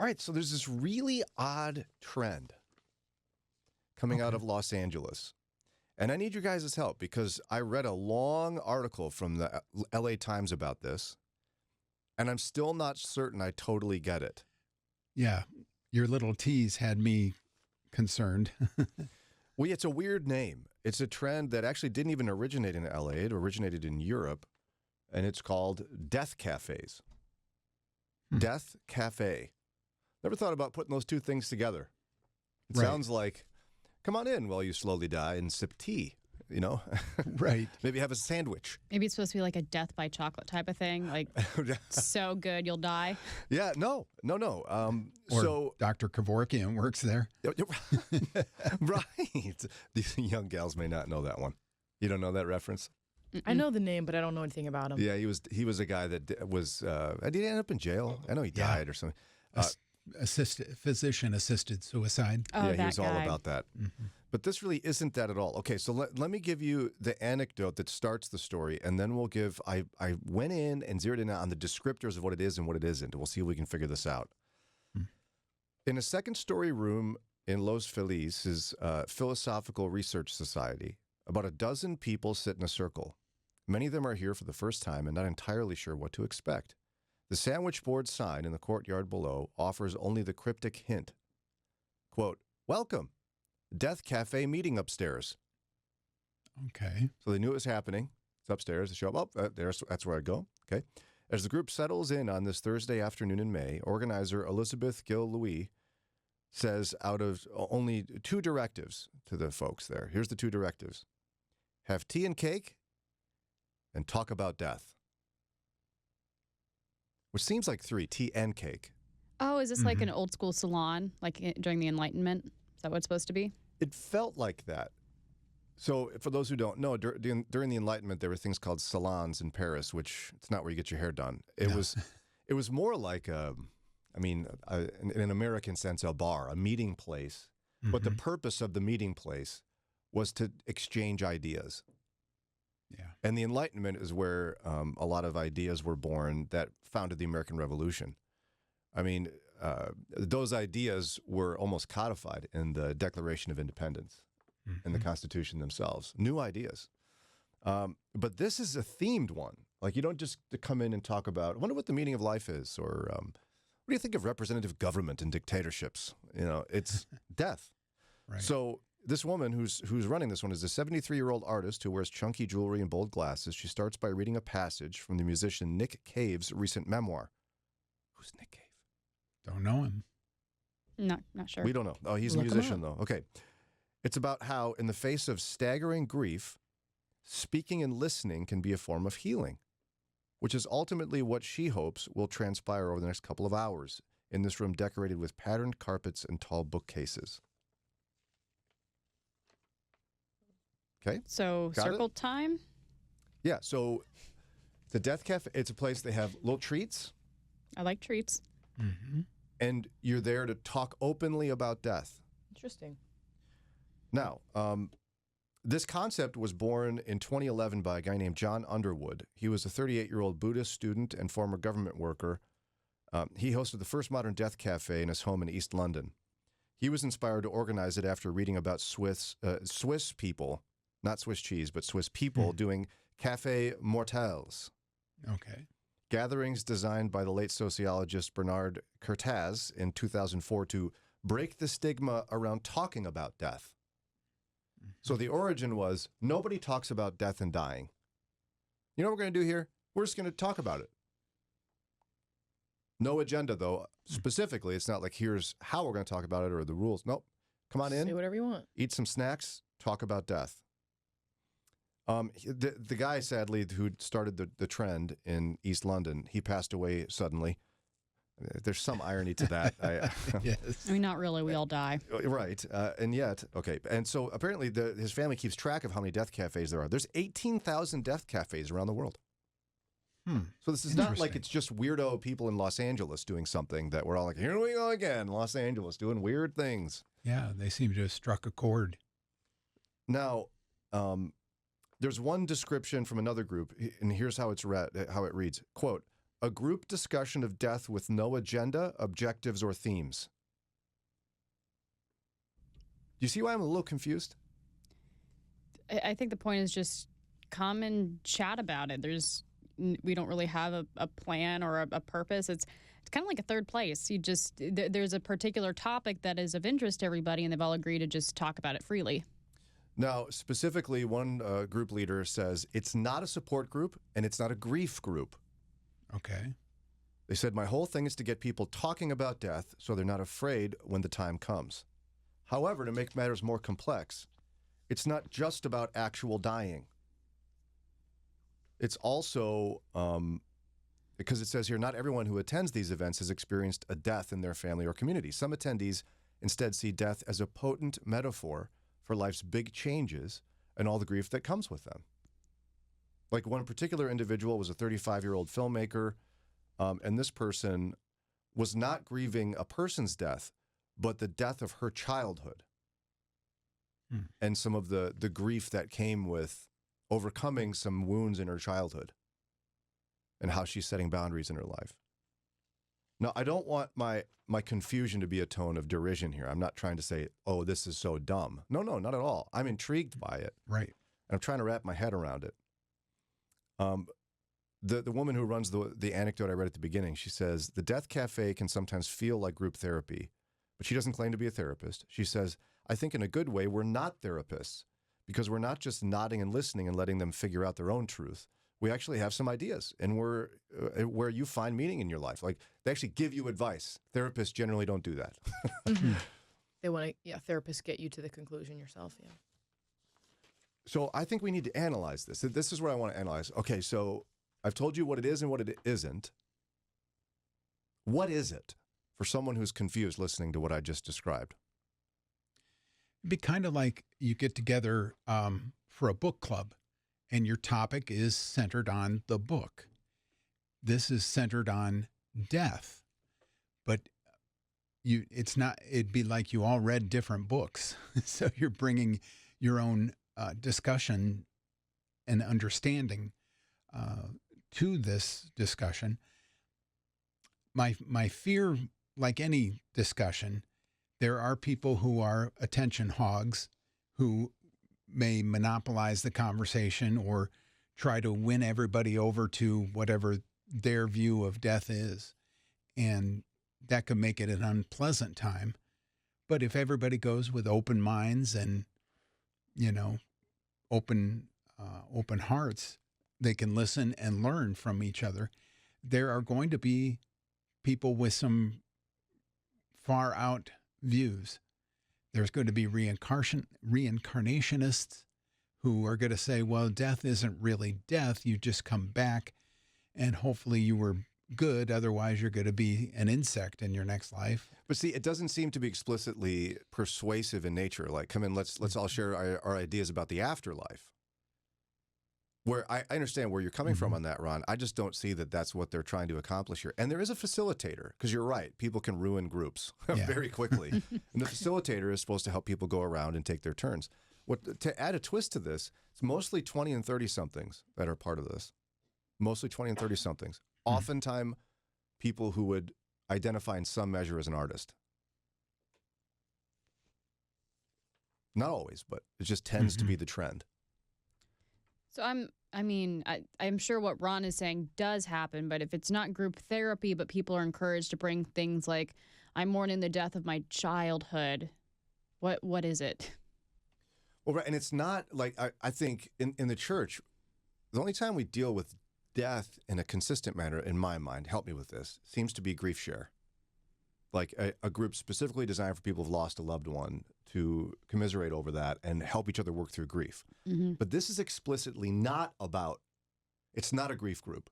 All right, so there's this really odd trend coming out of Los Angeles. And I need you guys' help because I read a long article from the LA Times about this, and I'm still not certain I totally get it. Yeah, your little tease had me concerned. Well, it's a weird name. It's a trend that actually didn't even originate in LA. It originated in Europe, and it's called death cafes. Death cafe. Never thought about putting those two things together. It sounds like, come on in while you slowly die and sip tea, you know? Right. Maybe have a sandwich. Maybe it's supposed to be like a death by chocolate type of thing. Like, so good you'll die. Yeah, no. Or So Dr. Kevorkian works there. Right. These young gals may not know that one. You don't know that reference? I know the name, but I don't know anything about him. Yeah, he was a guy that was, did he end up in jail? I know he died or something. Physician-assisted suicide. Oh, yeah, he that was all guy. about that. But this really isn't that at all. Okay, so let me give you the anecdote that starts the story, and then we'll give, I went in and zeroed in on the descriptors of what it is and what it isn't. We'll see if we can figure this out. In a second-story room in Los Feliz' Philosophical Research Society, about a dozen people sit in a circle. Many of them are here for the first time and not entirely sure what to expect. The sandwich board sign in the courtyard below offers only the cryptic hint. Quote, "Welcome. Death Cafe meeting upstairs." Okay. So they knew it was happening. It's upstairs. They show up. Oh, that's where I go. Okay. As the group settles in on this Thursday afternoon in May, organizer Elizabeth Gill-Louis says out of only two directives to the folks there. Here's the two directives. Have tea and cake and talk about death. Which seems like three, tea and cake. Oh, is this like an old school salon, like during the Enlightenment? Is that what it's supposed to be? It felt like that. So for those who don't know, during the Enlightenment, there were things called salons in Paris, which it's not where you get your hair done. It was more like, in an American sense, a bar, a meeting place. But the purpose of the meeting place was to exchange ideas. Yeah. And the Enlightenment is where a lot of ideas were born that founded the American Revolution. I mean, those ideas were almost codified in the Declaration of Independence and the Constitution themselves. New ideas. But this is a themed one. Like, you don't just come in and talk about, I wonder what the meaning of life is, or what do you think of representative government and dictatorships? You know, it's death. Right. So this woman who's running this one is a 73-year-old artist who wears chunky jewelry and bold glasses. She starts by reading a passage from the musician Nick Cave's recent memoir. Who's Nick Cave? Don't know him. Not sure. We don't know. Oh, he's a musician, though. Okay. It's about how, in the face of staggering grief, speaking and listening can be a form of healing, which is ultimately what she hopes will transpire over the next couple of hours in this room decorated with patterned carpets and tall bookcases. Okay. So Got circle it? time? Yeah, so the Death Cafe, it's a place they have little treats, I like treats. and you're there to talk openly about death. Interesting. Now, this concept was born in 2011 by a guy named John Underwood. He was a 38-year-old Buddhist student and former government worker. He hosted the first modern death cafe in his home in East London. He was inspired to organize it after reading about Swiss people, not Swiss cheese, but Swiss people doing Café Mortels. Okay. Gatherings designed by the late sociologist Bernard Curtaz in 2004 to break the stigma around talking about death. So the origin was, nobody talks about death and dying. You know what we're going to do here? We're just going to talk about it. No agenda, though. Specifically, it's not like here's how we're going to talk about it or the rules. Nope. Come on in, Say whatever you want. eat some snacks, talk about death. The guy, sadly, who started the trend in East London, he passed away suddenly. There's some irony to that. Yes. I mean, not really. We all die. Right. And yet, okay. And so apparently his family keeps track of how many death cafes there are. There's 18,000 death cafes around the world. So this is not like Interesting. it's just weirdo people in Los Angeles doing something that we're all like, here we go again, Los Angeles doing weird things. Yeah, they seem to have struck a chord. Now, there's one description from another group, and here's how it reads. Quote, a group discussion of death with no agenda, objectives, or themes. Do you see why I'm a little confused? I think the point is just come and chat about it. We don't really have a plan or a purpose. It's kind of like a third place. There's a particular topic that is of interest to everybody, and they've all agreed to just talk about it freely. Now, specifically, one group leader says it's not a support group and it's not a grief group. Okay. They said, my whole thing is to get people talking about death so they're not afraid when the time comes. However, to make matters more complex, it's not just about actual dying. It's also, because it says here, not everyone who attends these events has experienced a death in their family or community. Some attendees instead see death as a potent metaphor for life's big changes and all the grief that comes with them. Like one particular individual was a 35-year-old filmmaker, and this person was not grieving a person's death, but the death of her childhood and some of the grief that came with overcoming some wounds in her childhood and how she's setting boundaries in her life. Now, I don't want my confusion to be a tone of derision here. I'm not trying to say, oh, this is so dumb. No, not at all. I'm intrigued by it. Right. And I'm trying to wrap my head around it. The woman who runs the anecdote I read at the beginning, she says, the Death Cafe can sometimes feel like group therapy, but she doesn't claim to be a therapist. She says, I think in a good way, we're not therapists because we're not just nodding and listening and letting them figure out their own truth. We actually have some ideas, and we're where you find meaning in your life. Like, they actually give you advice. Therapists generally don't do that. They want to, therapists get you to the conclusion yourself. Yeah. So I think we need to analyze this. This is where I want to analyze. Okay, so I've told you what it is and what it isn't. What is it for someone who's confused listening to what I just described? It'd be kind of like you get together for a book club and your topic is centered on the book. This is centered on death, but it'd be like you all read different books. So you're bringing your own discussion and understanding to this discussion. My fear, like any discussion, there are people who are attention hogs who may monopolize the conversation or try to win everybody over to whatever their view of death is. And that could make it an unpleasant time. But if everybody goes with open minds and, open hearts, they can listen and learn from each other. There are going to be people with some far out views. There's going to be reincarnationists who are going to say, well, death isn't really death. You just come back and hopefully you were good. Otherwise, you're going to be an insect in your next life. But see, it doesn't seem to be explicitly persuasive in nature. Like, come in, let's all share our ideas about the afterlife. Where I understand where you're coming from on that, Ron. I just don't see that that's what they're trying to accomplish here. And there is a facilitator, because you're right. People can ruin groups very quickly. And the facilitator is supposed to help people go around and take their turns. To add a twist to this, it's mostly 20 and 30-somethings that are part of this. Mostly 20 and 30-somethings. Oftentimes, people who would identify in some measure as an artist. Not always, but it just tends to be the trend. So I'm sure what Ron is saying does happen, but if it's not group therapy, but people are encouraged to bring things like, I'm mourning the death of my childhood, what is it? Well, right, and it's not like, I think in the church, the only time we deal with death in a consistent manner, in my mind, help me with this, seems to be grief share. Like a group specifically designed for people who've lost a loved one to commiserate over that and help each other work through grief. But this is explicitly not about, it's not a grief group.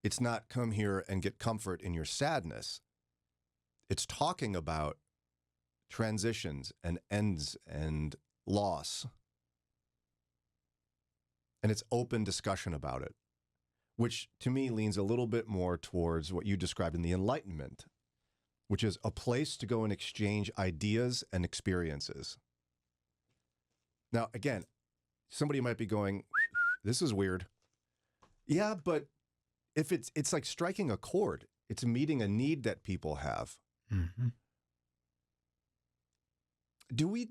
It's not come here and get comfort in your sadness. It's talking about transitions and ends and loss. And it's open discussion about it, which to me leans a little bit more towards what you described in the Enlightenment, which is a place to go and exchange ideas and experiences. Now, again, somebody might be going, this is weird. Yeah, but if it's like striking a chord. It's meeting a need that people have. Mm-hmm. Do we,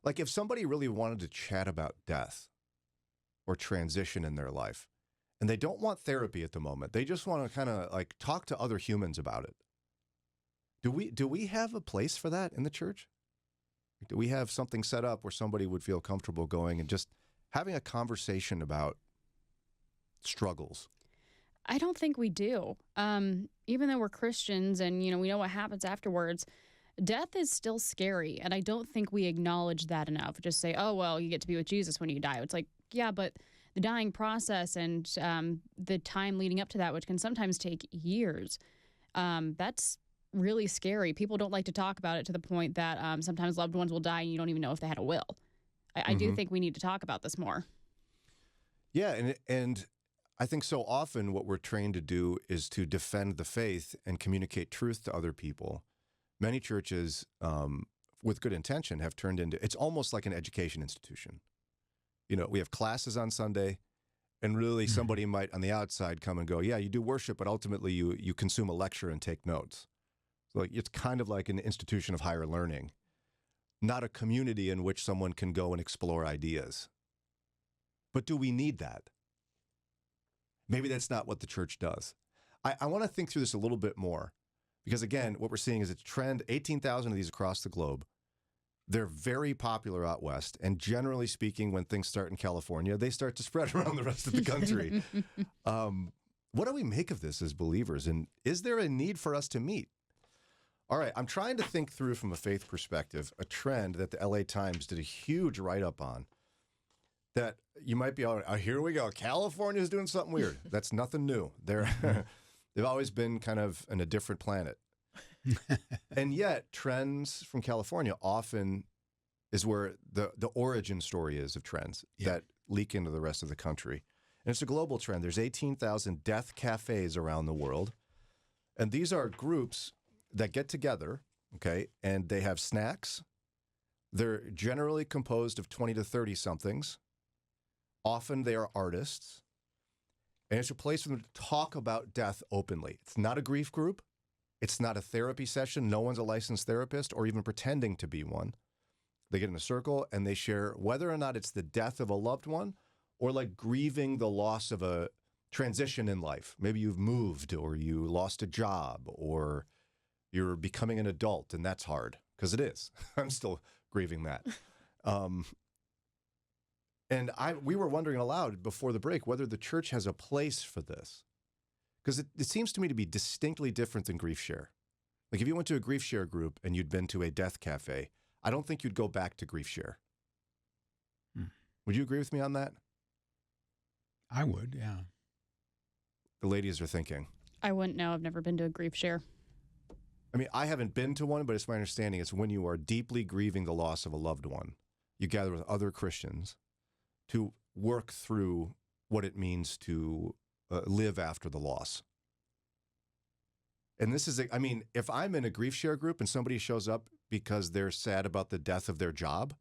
like, if somebody really wanted to chat about death or transition in their life, and they don't want therapy at the moment, they just want to kind of like talk to other humans about it. Do we have a place for that in the church? Do we have something set up where somebody would feel comfortable going and just having a conversation about struggles? I don't think we do. Even though we're Christians and, we know what happens afterwards, death is still scary. And I don't think we acknowledge that enough. Just say, oh, well, you get to be with Jesus when you die. It's like, yeah, but the dying process and the time leading up to that, which can sometimes take years, that's really scary. People don't like to talk about it to the point that sometimes loved ones will die and you don't even know if they had a will. I do think we need to talk about this more. Yeah, and I think so often what we're trained to do is to defend the faith and communicate truth to other people. Many churches, with good intention, have turned into, it's almost like an education institution. We have classes on Sunday, and really somebody might on the outside come and go, yeah, you do worship, but ultimately you consume a lecture and take notes. So it's kind of like an institution of higher learning, not a community in which someone can go and explore ideas. But do we need that? Maybe that's not what the church does. I want to think through this a little bit more because, again, what we're seeing is a trend, 18,000 of these across the globe. They're very popular out west. And generally speaking, when things start in California, they start to spread around the rest of the country. What do we make of this as believers? And is there a need for us to meet? All right, I'm trying to think through from a faith perspective, a trend that the LA Times did a huge write-up on. That you might be, here we go. California's doing something weird. That's nothing new. They've always been kind of in a different planet. And yet, trends from California often is where the origin story is of trends that leak into the rest of the country. And it's a global trend. There's 18,000 death cafes around the world. And these are groups that get together, okay, and they have snacks. They're generally composed of 20 to 30-somethings. Often they are artists, and it's a place for them to talk about death openly. It's not a grief group. It's not a therapy session. No one's a licensed therapist or even pretending to be one. They get in a circle and they share whether or not it's the death of a loved one or like grieving the loss of a transition in life. Maybe you've moved or you lost a job or you're becoming an adult, and that's hard because it is. I'm still grieving that. And we were wondering aloud before the break whether the church has a place for this. Because it seems to me to be distinctly different than Grief Share. Like if you went to a Grief Share group and you'd been to a death cafe, I don't think you'd go back to Grief Share. Would you agree with me on that? I would, yeah. The ladies are thinking. I wouldn't know. I've never been to a grief share. I mean, I haven't been to one, but it's my understanding it's when you are deeply grieving the loss of a loved one, you gather with other Christians to work through what it means to live after the loss. And this is, if I'm in a grief share group and somebody shows up because they're sad about the death of their job,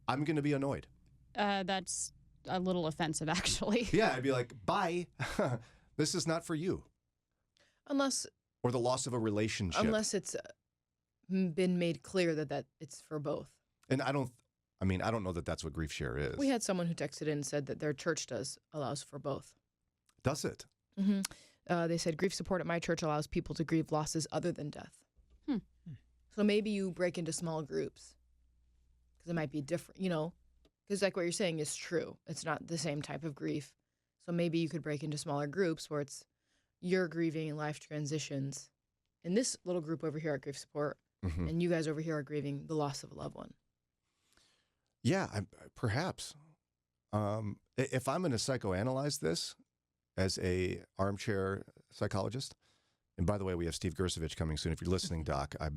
I'm going to be annoyed. That's a little offensive, actually. Yeah, I'd be like, bye. This is not for you. Or the loss of a relationship. Unless it's been made clear that it's for both. And I don't know that that's what grief share is. We had someone who texted in and said that their church allows for both. Does it? Mm-hmm. They said grief support at my church allows people to grieve losses other than death. So maybe you break into small groups because it might be different, because like what you're saying is true. It's not the same type of grief. So maybe you could break into smaller groups where you're grieving in life transitions in this little group over here at Grief Support, and you guys over here are grieving the loss of a loved one. Yeah, perhaps. If I'm going to psychoanalyze this as a armchair psychologist, and by the way, we have Steve Gersovich coming soon. If you're listening, Doc, I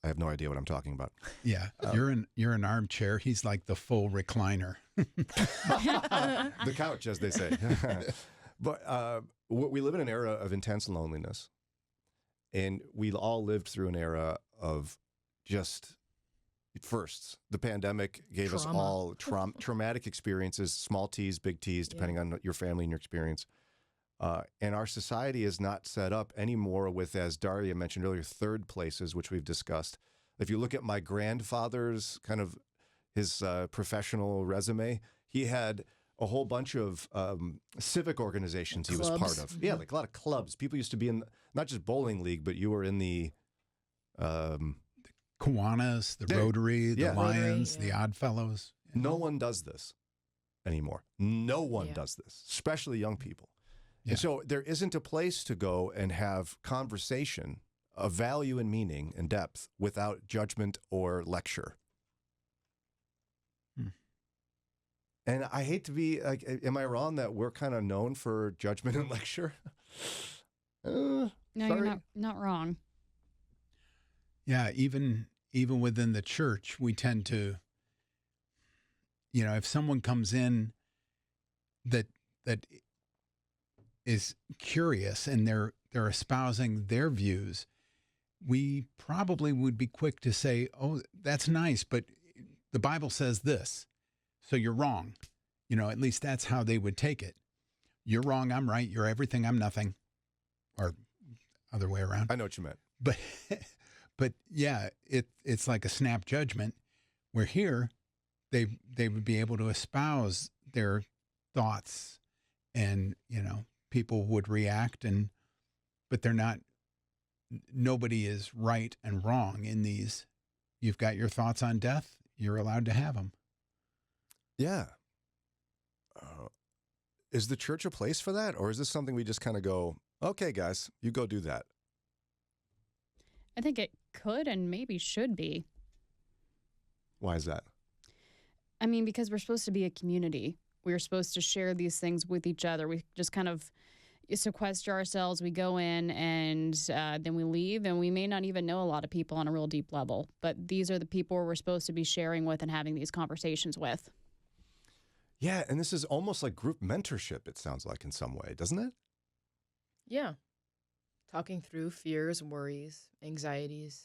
have no idea what I'm talking about. Yeah, you're an armchair. He's like the full recliner. The couch, as they say. But we live in an era of intense loneliness, and we all lived through an era of just firsts. The pandemic gave us all traumatic experiences, small T's, big T's, depending on your family and your experience. And our society is not set up anymore with, as Daria mentioned earlier, third places, which we've discussed. If you look at my grandfather's kind of his professional resume, he had a whole bunch of civic organizations he was part Clubs. of. Yeah, like a lot of clubs. People used to be in not just bowling league, but you were in the Kiwanis, the There- Rotary, the yeah. Rotary, Lions, the yeah. Odd Fellows. no one does this anymore. No one Yeah. does this, especially young people. Yeah. And so there isn't a place to go and have conversation of value and meaning and depth without judgment or lecture. Hmm. And I hate to be like, am I wrong that we're kind of known for judgment and lecture? No, Sorry. you're not wrong. Yeah, even within the church, we tend to, if someone comes in that is curious and they're espousing their views, we probably would be quick to say, "Oh, that's nice, but the Bible says this, so you're wrong." At least that's how they would take it. You're wrong, I'm right. You're everything, I'm nothing, or other way around. I know what you meant. But but yeah, it's like a snap judgment. Where here, they would be able to espouse their thoughts, and people would react, but they're not. Nobody is right and wrong in these. You've got your thoughts on death. You're allowed to have them. Yeah. Is the church a place for that? Or is this something we just kind of go, okay, guys, you go do that? I think it could and maybe should be. Why is that? I mean, because we're supposed to be a community. We're supposed to share these things with each other. We just kind of sequester ourselves. We go in and then we leave, and we may not even know a lot of people on a real deep level. But these are the people we're supposed to be sharing with and having these conversations with. Yeah, and this is almost like group mentorship, it sounds like, in some way, doesn't it? Yeah. Talking through fears, worries, anxieties,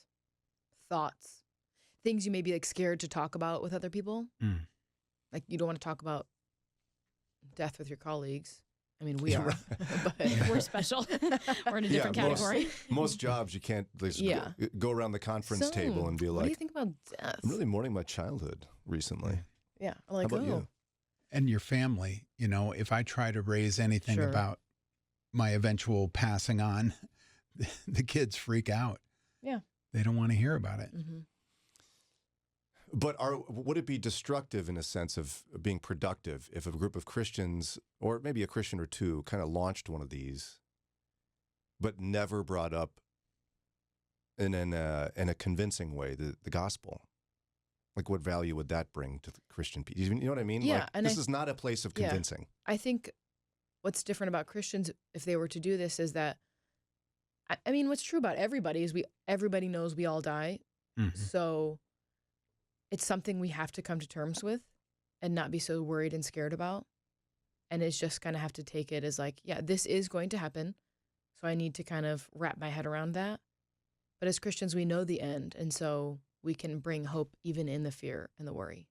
thoughts, things you may be like scared to talk about with other people. Mm. Like you don't want to talk about death with your colleagues. I mean, we Yeah, are, right. but We're special. We're in a different Yeah, most- category. Most jobs, you can't just Yeah. go around the conference table and be what do you like, think about death? I'm really mourning my childhood recently. Yeah, I'm like, How about oh, you? And your family, if I try to raise anything Sure. about my eventual passing on, the kids freak out. Yeah. They don't want to hear about it. hmm But would it be destructive in a sense of being productive if a group of Christians, or maybe a Christian or two, kind of launched one of these, but never brought up in a convincing way the gospel? Like, what value would that bring to the Christian people? You know what I mean? Yeah, Like, and this is not a place of yeah. convincing. I think what's different about Christians, if they were to do this, is that, I mean, what's true about everybody is everybody knows we all die. Mhm. So it's something we have to come to terms with and not be so worried and scared about. And it's just kind of have to take it as like, yeah, this is going to happen. So I need to kind of wrap my head around that. But as Christians, we know the end. And so we can bring hope even in the fear and the worry.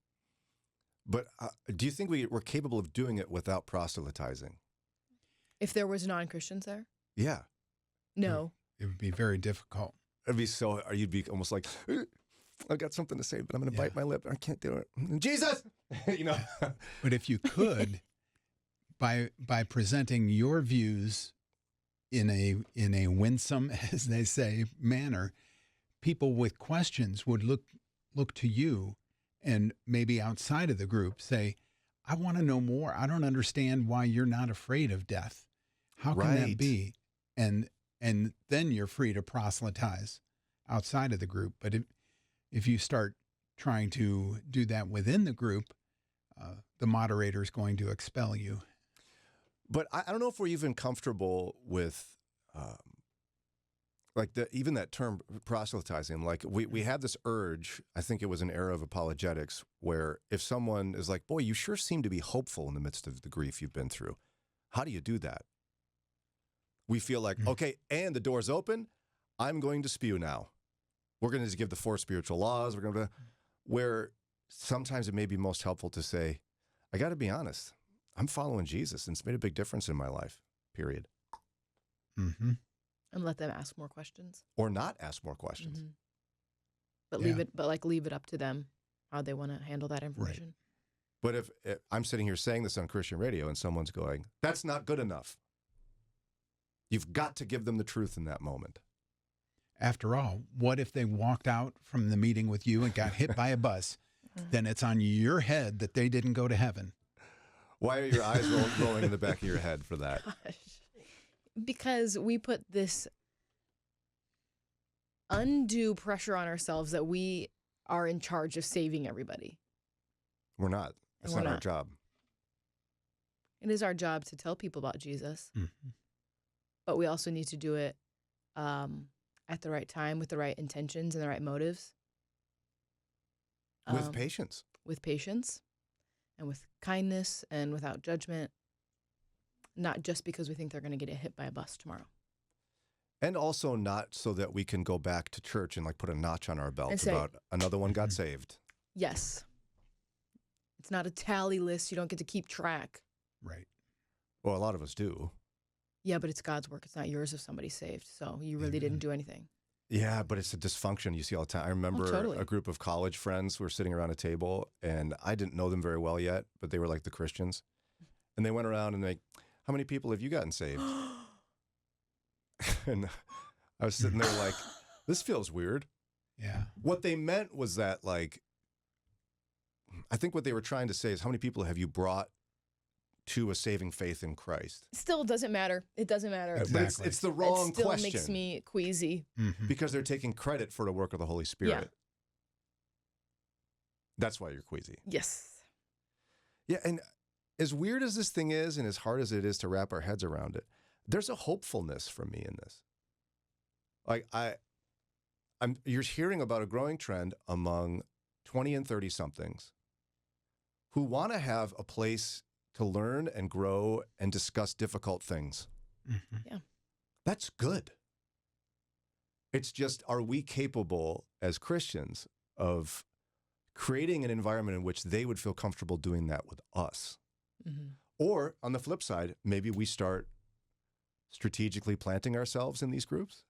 But do you think we're capable of doing it without proselytizing? If there was non-Christians there, Yeah. no. It would be very difficult. It'd be so, or you'd be almost like, I've got something to say, but I'm going to Yeah. bite my lip. I can't do it. Jesus! you know? But if you could, by presenting your views in a winsome, as they say, manner, people with questions would look to you, and maybe outside of the group say, I want to know more. I don't understand why you're not afraid of death. How can that Right. be? And then you're free to proselytize outside of the group. But if you start trying to do that within the group, the moderator is going to expel you. But I don't know if we're even comfortable with, like even that term proselytizing. Like we have this urge. I think it was an era of apologetics where if someone is like, "Boy, you sure seem to be hopeful in the midst of the grief you've been through. How do you do that?" We feel like, okay, and the door's open. I'm going to spew now. We're going to give the 4 spiritual laws. We're going to, where sometimes it may be most helpful to say, I got to be honest. I'm following Jesus, and it's made a big difference in my life. period. Mm-hmm. And let them ask more questions. Or not ask more questions. Mhm. But Yeah. leave it up to them how they want to handle that information. But if I'm sitting here saying this on Christian radio and someone's going, that's not good enough, you've got to give them the truth in that moment. After all, what if they walked out from the meeting with you and got hit by a bus? Then it's on your head that they didn't go to heaven. Why are your eyes rolling in the back of your head for that? Gosh. Because we put this undue pressure on ourselves that we are in charge of saving everybody. We're not. That's We're not our not. job. It is our job to tell people about Jesus, Mm-hmm. but we also need to do it at the right time with the right intentions and the right motives. With patience. With patience and with kindness and without judgment, not just because we think they're going to get hit by a bus tomorrow. And also not so that we can go back to church and like put a notch on our belt And say- about another one got saved. Yes. It's not a tally list. You don't get to keep track. Right. Well, a lot of us do. Yeah, but it's God's work. It's not yours if somebody's saved. So you really didn't do anything. Yeah, but it's a dysfunction you see all the time. I remember totally. a group of college friends who were sitting around a table, and I didn't know them very well yet, but they were like the Christians. And they went around and how many people have you gotten saved? And I was sitting there like, this feels weird. Yeah. What they meant was that, like, I think what they were trying to say is, how many people have you brought to a saving faith in Christ? Still doesn't matter. It doesn't matter. But Exactly. it's the wrong it still question makes me queasy. Mm-hmm. because they're taking credit for the work of the Holy Spirit. That's why you're queasy. Yes. Yeah, and as weird as this thing is and as hard as it is to wrap our heads around it, there's a hopefulness from me in this. Like you're hearing about a growing trend among 20 and 30 somethings who want to have a place to learn and grow and discuss difficult things. Mm-hmm. That's good. It's just, are we capable as Christians of creating an environment in which they would feel comfortable doing that with us? Mm-hmm. Or on the flip side, maybe we start strategically planting ourselves in these groups.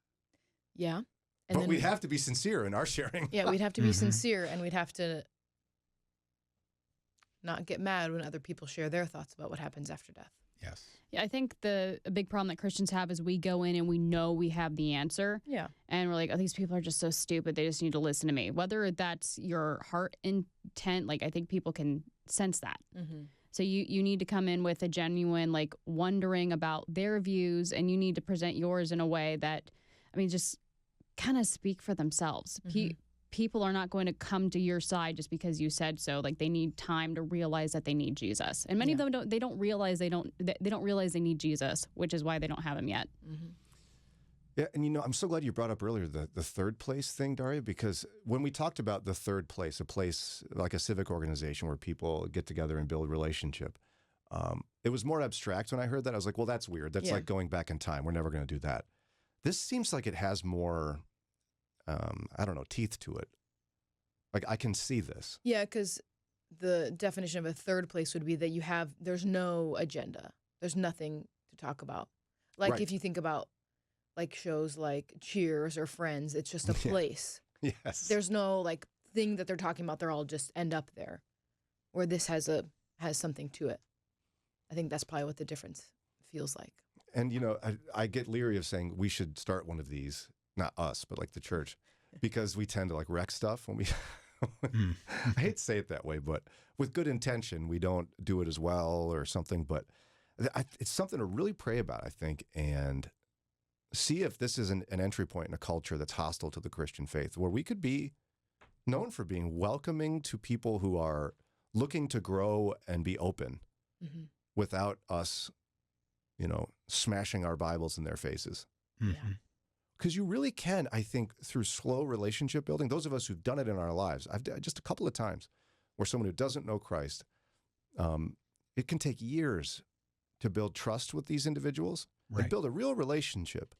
Yeah. But we have to be sincere in our sharing. Yeah, we'd have to be Mhm. sincere, and we'd have to not get mad when other people share their thoughts about what happens after death. Yes. Yeah, I think a big problem that Christians have is we go in and we know we have the answer, Yeah. and we're like, oh, these people are just so stupid. They just need to listen to me. Whether that's your heart intent, like I think people can sense that. Mm-hmm. So you need to come in with a genuine, like, wondering about their views, and you need to present yours in a way that, I mean, just kind of speak for themselves. Mhm. People are not going to come to your side just because you said so. Like, they need time to realize that they need Jesus, and many of them don't. They don't realize they don't realize they need Jesus, which is why they don't have him yet. Mm-hmm. Yeah, and I'm so glad you brought up earlier the third place thing, Daria, because when we talked about the third place, a place like a civic organization where people get together and build relationship, it was more abstract when I heard that. I was like, well, that's weird. That's Yeah. like going back in time. We're never going to do that. This seems like it has more, I don't know, teeth to it. Like, I can see this. Yeah, because the definition of a third place would be that there's no agenda. There's nothing to talk about. Like Right. if you think about like shows like Cheers or Friends, it's just a Yeah. place. Yes. There's no like thing that they're talking about. They're all just end up there. Where this has something to it. I think that's probably what the difference feels like. And, I get leery of saying we should start one of these, not us, but like the church, because we tend to like wreck stuff when we, Mm. I hate to say it that way, but with good intention, we don't do it as well or something. But it's something to really pray about, I think, and see if this is an entry point in a culture that's hostile to the Christian faith, where we could be known for being welcoming to people who are looking to grow and be open Mm-hmm. without us, smashing our Bibles in their faces. Mhm. Because you really can, I think, through slow relationship building, those of us who've done it in our lives, I've done just a couple of times where someone who doesn't know Christ, it can take years to build trust with these individuals Right. and build a real relationship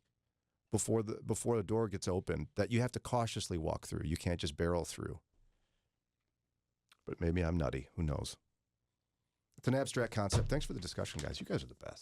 before the door gets open that you have to cautiously walk through. You can't just barrel through. But maybe I'm nutty. Who knows? It's an abstract concept. Thanks for the discussion, guys. You guys are the best.